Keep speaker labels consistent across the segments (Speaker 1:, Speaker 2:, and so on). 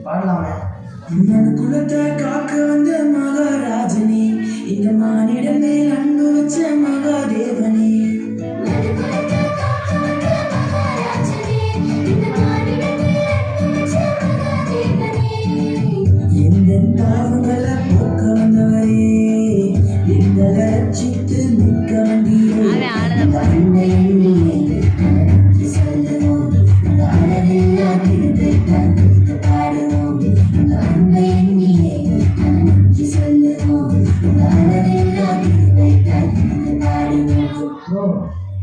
Speaker 1: பாடலாமே. குலத்தை காக்க வந்த மகாராஜனே, இந்த மானிடமே அன்பு வச்ச மகாதேவனே, எந்த பாவங்களை போக்க வந்தவரே, எங்களை ரட்சித்து மிக்க வந்தீரே,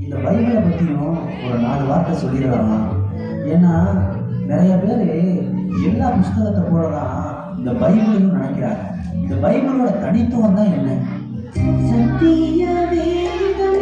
Speaker 1: இந்த பைபிளை பற்றியும் ஒரு 4 வார்த்தை சொல்லிடலாமா? ஏன்னா நிறைய பேர் எல்லா புஸ்தகத்தை போலதான் இந்த பைபிளையும் நினைக்கிறாங்க. இந்த பைபிளோட தனித்துவம் தான் என்ன? சத்திய வேதம்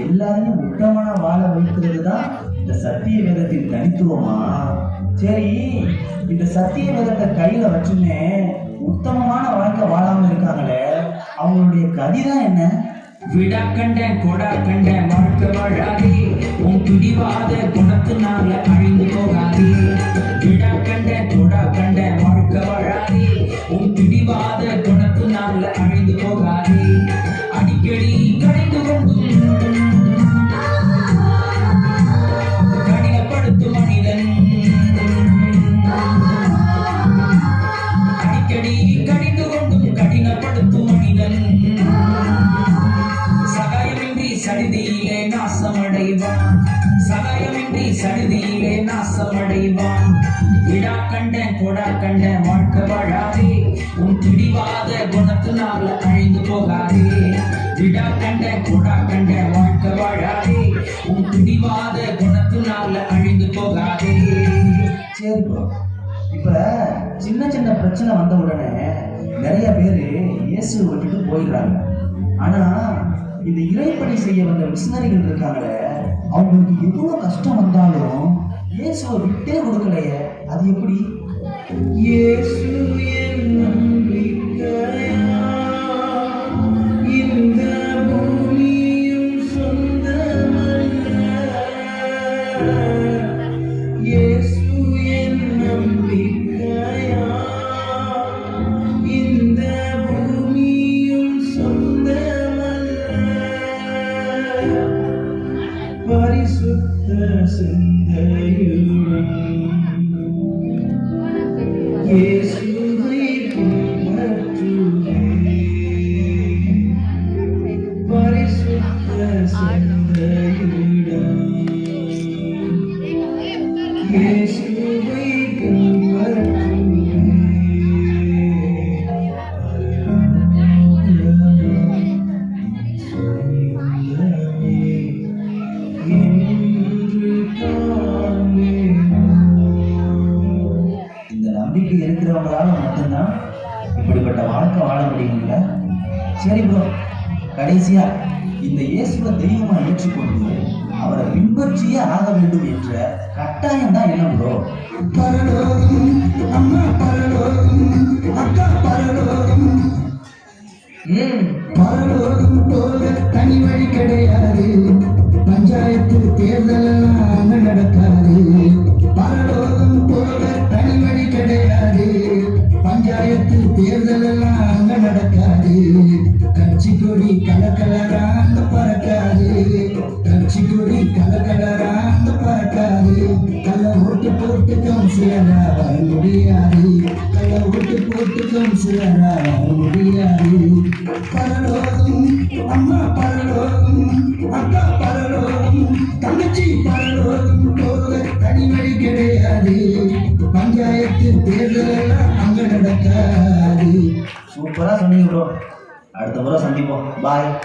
Speaker 1: எல்லாரையும் உத்தமனா வாழ வைக்கிறது தான் இந்த சத்திய வேதத்தின் தனித்துவமா? சரி, இந்த சத்திய வேதத்தை கையில வச்சுமே உத்தமமான வாழ்க்கை வாழாம இருக்காங்களே, அவங்களுடைய கதிதான் என்ன?
Speaker 2: விடா கண்டன் கொடா கண்டன் வாழ்க்கை வாழாதே, உன் பிடிவாத குணத்தினால அழிந்து போகாதே. விடா கண்டன் கொடா கண்டன் வாழ்க்கை வாழாதே, உன் பிடிவாத குணத்தினால அழிந்து போகாதே. அடிக்கடி கடிந்து கொண்டும் கடினப்படுத்தும் மனிதன், அடிக்கடி கடிந்து கொண்டும் கடினப்படுத்தும் மனிதன் சகாயமின்றி சடுதியிலே நாசமடைவான், சகாயமின்றி சடுதியிலே நாசமடைவான். விடா கண்டன் கொடா கண்டன் வாழ்க்கை வாழாதே, உன் பிடிவாத குணத்தினால அழிந்து போகாதே. விடா கண்டன் கொடா கண்டன் வாழ்க்கை வாழாதே, உன் பிடிவாத குணத்தினால அழிந்து போகாதே.
Speaker 1: சரி ப்ரோ, இப்ப சின்ன சின்ன பிரச்சனை வந்த உடனே நிறைய பேர் இயேசு விட்டுட்டு போயிடுறாங்க. ஆனா இந்த இறைப்பணி செய்ய வந்த மிஷனரிகள் இருக்காங்களே, அவங்களுக்கு எவ்வளவு கஷ்டம் வந்தாலும் இயேசுவை விட்டே கொடுக்கலையே, அது எப்படி? இயேசு என் நம்பிக்கையா, இந்த பூமியும் சொந்தமல்ல, இயேசு என் நம்பிக்கையா, இந்த பூமியும் சொந்தமல்ல, பரிசுத்த சிந்தையுடன் இயேசுவை பின்பற்றுவேன், பரிசுத்த சிந்தையுடன் இயேசுவை பின்பற்றுவேன். இந்த நம்பிக்கை இருக்கிறவங்களால மட்டும்தான் இப்படிப்பட்ட வாழ்க்கை வாழ முடியும்ல. சரி ப்ரோ, கடைசியா இந்த இயேசுவை தெய்வமா ஏற்றுக்கொண்டு அவரை பின்பற்றியே ஆக வேண்டும் என்ற கட்டாயம் தான் என்ன ப்ரோ? பரலோகம் அம்மா, பரலோகம் அக்கா, பரலோகம் பரலோகம் போக தனி வழி கிடையாது, பஞ்சாயத்து தேர்தல் நடக்காது. பரலோகம் போக தனி வழி கிடையாது,
Speaker 3: கிடையாது. பஞ்சாயத்து தேர்தல் எல்லாம் அங்க நடக்காது. கட்சி கொடி கலக்கலரா அங்க பறக்காது. கட்சி கொடி கலக்கலரா அங்க பறக்காது. கள்ள ஓட்டு போட்டு கவுன்சிலரா வர முடியாது. கள்ள ஓட்டு போட்டு கவுன்சிலரா வர முடியாது. பரலோகம் அம்மா பரலோகம், அக்கா பரலோகம், தங்கச்சி பரலோகம் போக தனிவழி கிடையாது. பஞ்சாயத்து தேர்தல் எல்லாம் அங்க நடக்காது.
Speaker 1: சூப்பரா சொன்னீங்க ப்ரோ. அடுத்த முறை சந்திப்போம். பாய்.